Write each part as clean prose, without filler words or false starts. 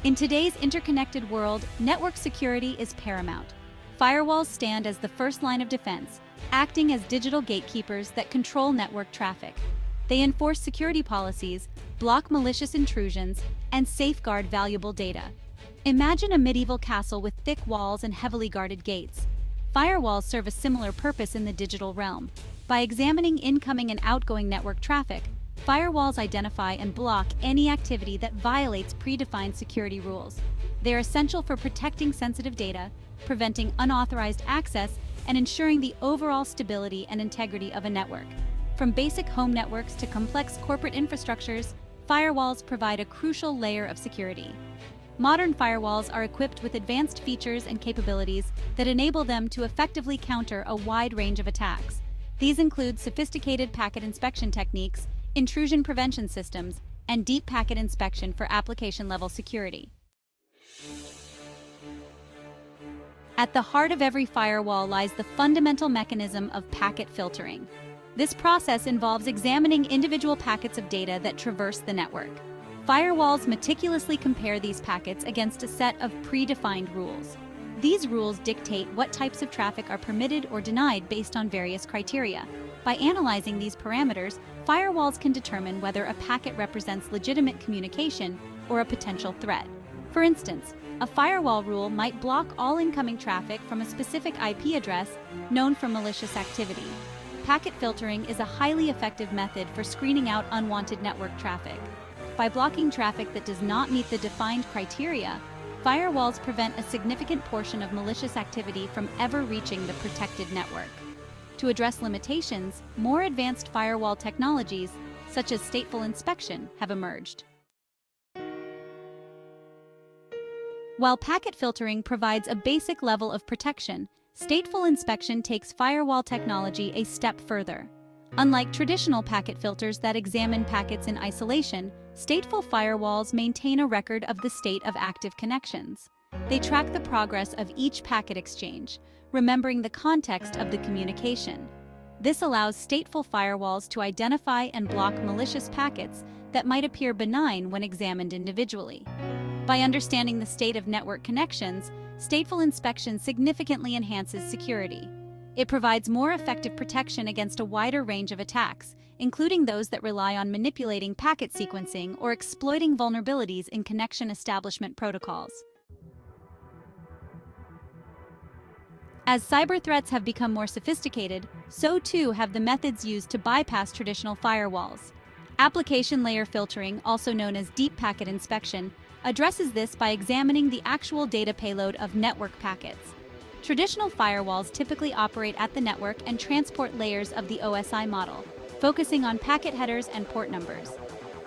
In today's interconnected world, network security is paramount. Firewalls stand as the first line of defense, acting as digital gatekeepers that control network traffic. They enforce security policies, block malicious intrusions, and safeguard valuable data. Imagine a medieval castle with thick walls and heavily guarded gates. Firewalls serve a similar purpose in the digital realm. By examining incoming and outgoing network traffic, firewalls identify and block any activity that violates predefined security rules. They are essential for protecting sensitive data, preventing unauthorized access, and ensuring the overall stability and integrity of a network. From basic home networks to complex corporate infrastructures, firewalls provide a crucial layer of security. Modern firewalls are equipped with advanced features and capabilities that enable them to effectively counter a wide range of attacks. These include sophisticated packet inspection techniques, intrusion prevention systems, and deep packet inspection for application-level security. At the heart of every firewall lies the fundamental mechanism of packet filtering. This process involves examining individual packets of data that traverse the network. Firewalls meticulously compare these packets against a set of predefined rules. These rules dictate what types of traffic are permitted or denied based on various criteria. By analyzing these parameters, firewalls can determine whether a packet represents legitimate communication or a potential threat. For instance, a firewall rule might block all incoming traffic from a specific IP address known for malicious activity. Packet filtering is a highly effective method for screening out unwanted network traffic. By blocking traffic that does not meet the defined criteria, firewalls prevent a significant portion of malicious activity from ever reaching the protected network. To address limitations, more advanced firewall technologies, such as stateful inspection, have emerged. While packet filtering provides a basic level of protection, stateful inspection takes firewall technology a step further. Unlike traditional packet filters that examine packets in isolation, stateful firewalls maintain a record of the state of active connections. They track the progress of each packet exchange, remembering the context of the communication. This allows stateful firewalls to identify and block malicious packets that might appear benign when examined individually. By understanding the state of network connections, stateful inspection significantly enhances security. It provides more effective protection against a wider range of attacks, including those that rely on manipulating packet sequencing or exploiting vulnerabilities in connection establishment protocols. As cyber threats have become more sophisticated, so too have the methods used to bypass traditional firewalls. Application layer filtering, also known as deep packet inspection, addresses this by examining the actual data payload of network packets. Traditional firewalls typically operate at the network and transport layers of the OSI model, focusing on packet headers and port numbers.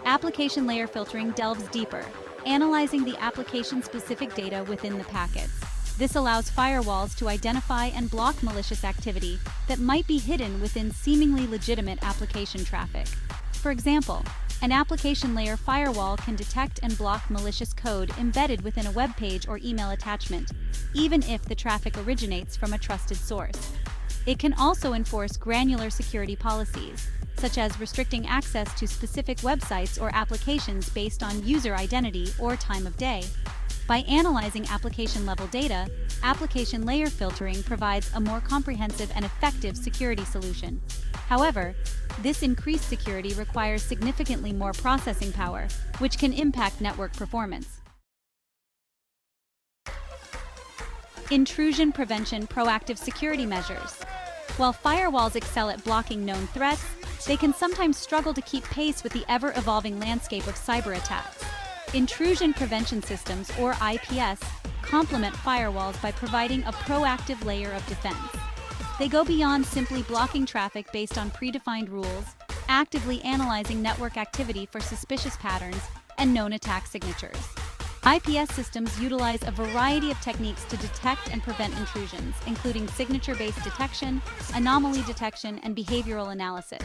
Application layer filtering delves deeper, analyzing the application-specific data within the packets. This allows firewalls to identify and block malicious activity that might be hidden within seemingly legitimate application traffic. For example, an application layer firewall can detect and block malicious code embedded within a web page or email attachment, even if the traffic originates from a trusted source. It can also enforce granular security policies, such as restricting access to specific websites or applications based on user identity or time of day. By analyzing application-level data, application layer filtering provides a more comprehensive and effective security solution. However, this increased security requires significantly more processing power, which can impact network performance. Intrusion prevention proactive security measures. While firewalls excel at blocking known threats, they can sometimes struggle to keep pace with the ever-evolving landscape of cyber attacks. Intrusion prevention systems, or IPS, complement firewalls by providing a proactive layer of defense. They go beyond simply blocking traffic based on predefined rules, actively analyzing network activity for suspicious patterns and known attack signatures. IPS systems utilize a variety of techniques to detect and prevent intrusions, including signature-based detection, anomaly detection, and behavioral analysis.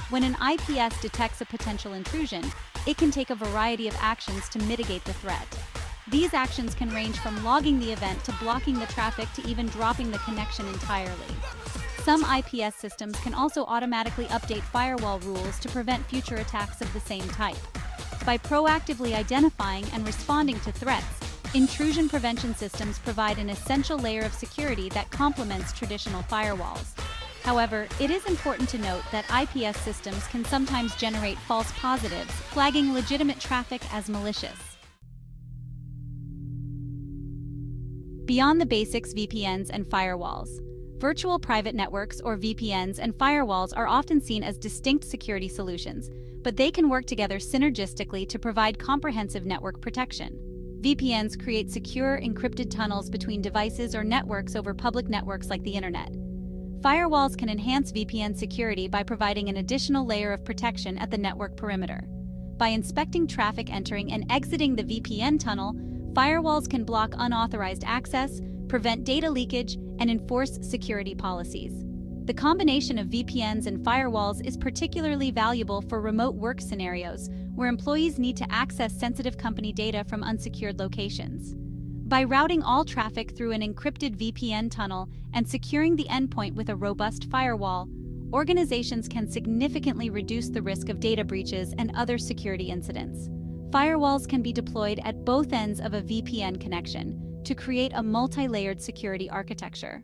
When an IPS detects a potential intrusion, it can take a variety of actions to mitigate the threat. These actions can range from logging the event to blocking the traffic to even dropping the connection entirely. Some IPS systems can also automatically update firewall rules to prevent future attacks of the same type. By proactively identifying and responding to threats, intrusion prevention systems provide an essential layer of security that complements traditional firewalls. However, it is important to note that IPS systems can sometimes generate false positives, flagging legitimate traffic as malicious. Beyond the basics, VPNs and firewalls. Virtual private networks, or VPNs, and firewalls are often seen as distinct security solutions, but they can work together synergistically to provide comprehensive network protection. VPNs create secure, encrypted tunnels between devices or networks over public networks like the internet. Firewalls can enhance VPN security by providing an additional layer of protection at the network perimeter. By inspecting traffic entering and exiting the VPN tunnel, firewalls can block unauthorized access, prevent data leakage, and enforce security policies. The combination of VPNs and firewalls is particularly valuable for remote work scenarios where employees need to access sensitive company data from unsecured locations. By routing all traffic through an encrypted VPN tunnel and securing the endpoint with a robust firewall, organizations can significantly reduce the risk of data breaches and other security incidents. Firewalls can be deployed at both ends of a VPN connection to create a multi-layered security architecture.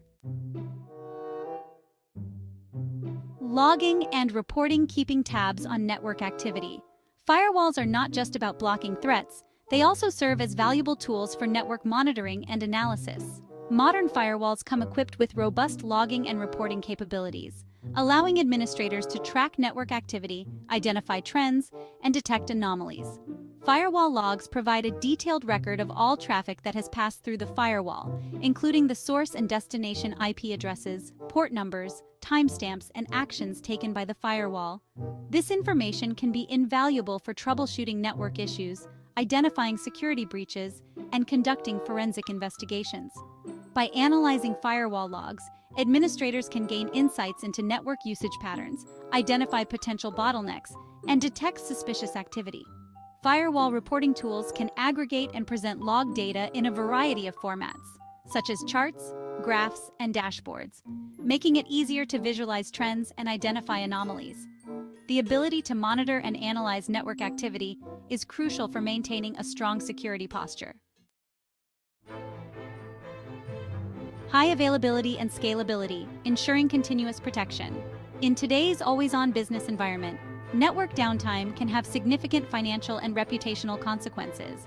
Logging and reporting, keeping tabs on network activity. Firewalls are not just about blocking threats, they also serve as valuable tools for network monitoring and analysis. Modern firewalls come equipped with robust logging and reporting capabilities, allowing administrators to track network activity, identify trends, and detect anomalies. Firewall logs provide a detailed record of all traffic that has passed through the firewall, including the source and destination IP addresses, port numbers, timestamps, and actions taken by the firewall. This information can be invaluable for troubleshooting network issues, identifying security breaches, and conducting forensic investigations. By analyzing firewall logs, administrators can gain insights into network usage patterns, identify potential bottlenecks, and detect suspicious activity. Firewall reporting tools can aggregate and present log data in a variety of formats, such as charts, graphs, and dashboards, making it easier to visualize trends and identify anomalies. The ability to monitor and analyze network activity is crucial for maintaining a strong security posture. High availability and scalability, ensuring continuous protection. In today's always-on business environment, network downtime can have significant financial and reputational consequences.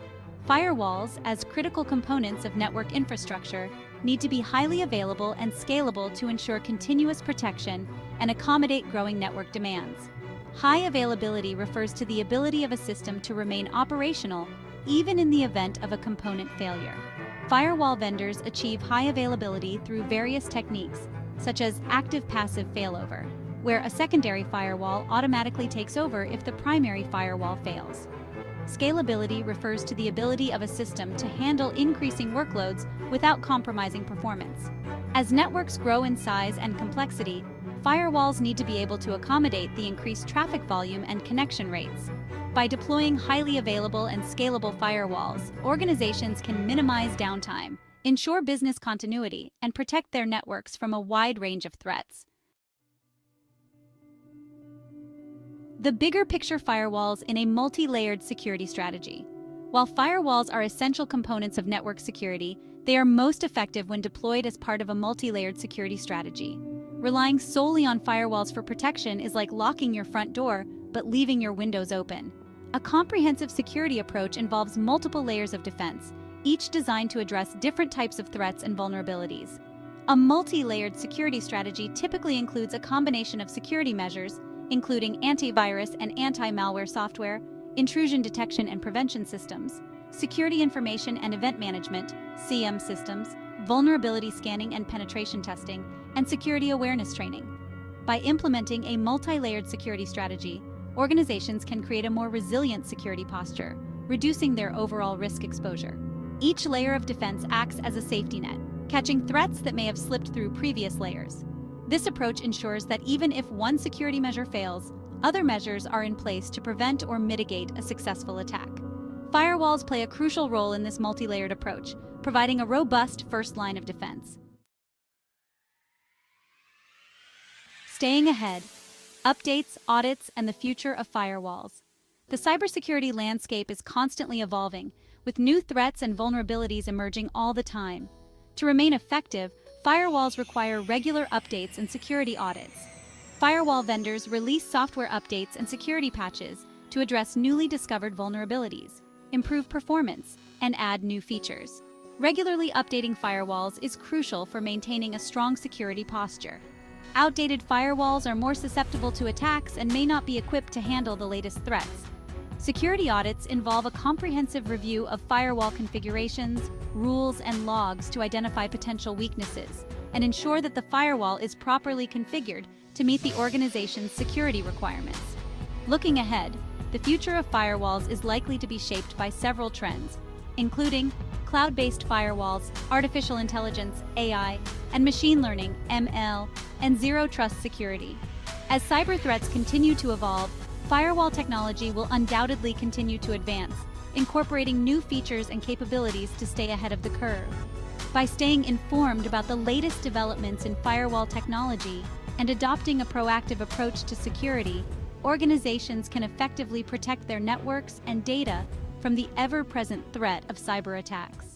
Firewalls, as critical components of network infrastructure, need to be highly available and scalable to ensure continuous protection and accommodate growing network demands. High availability refers to the ability of a system to remain operational even in the event of a component failure. Firewall vendors achieve high availability through various techniques, such as active-passive failover, where a secondary firewall automatically takes over if the primary firewall fails. Scalability refers to the ability of a system to handle increasing workloads without compromising performance. As networks grow in size and complexity, firewalls need to be able to accommodate the increased traffic volume and connection rates. By deploying highly available and scalable firewalls, organizations can minimize downtime, ensure business continuity, and protect their networks from a wide range of threats. The bigger picture firewalls in a multi-layered security strategy. While firewalls are essential components of network security, they are most effective when deployed as part of a multi-layered security strategy. Relying solely on firewalls for protection is like locking your front door but leaving your windows open. A comprehensive security approach involves multiple layers of defense, each designed to address different types of threats and vulnerabilities. A multi-layered security strategy typically includes a combination of security measures, including antivirus and anti-malware software, intrusion detection and prevention systems, security information and event management (SIEM) systems, vulnerability scanning and penetration testing, and security awareness training. By implementing a multi-layered security strategy, organizations can create a more resilient security posture, reducing their overall risk exposure. Each layer of defense acts as a safety net, catching threats that may have slipped through previous layers. This approach ensures that even if one security measure fails, other measures are in place to prevent or mitigate a successful attack. Firewalls play a crucial role in this multi-layered approach, providing a robust first line of defense. Staying ahead. Updates, audits, and the future of firewalls. The cybersecurity landscape is constantly evolving, with new threats and vulnerabilities emerging all the time. To remain effective, firewalls require regular updates and security audits. Firewall vendors release software updates and security patches to address newly discovered vulnerabilities, improve performance, and add new features. Regularly updating firewalls is crucial for maintaining a strong security posture. Outdated firewalls are more susceptible to attacks and may not be equipped to handle the latest threats. Security audits involve a comprehensive review of firewall configurations, rules, and logs to identify potential weaknesses and ensure that the firewall is properly configured to meet the organization's security requirements. Looking ahead, the future of firewalls is likely to be shaped by several trends, including cloud-based firewalls, artificial intelligence, AI, and machine learning, ML, and zero-trust security. As cyber threats continue to evolve, firewall technology will undoubtedly continue to advance, incorporating new features and capabilities to stay ahead of the curve. By staying informed about the latest developments in firewall technology and adopting a proactive approach to security, organizations can effectively protect their networks and data from the ever-present threat of cyber attacks.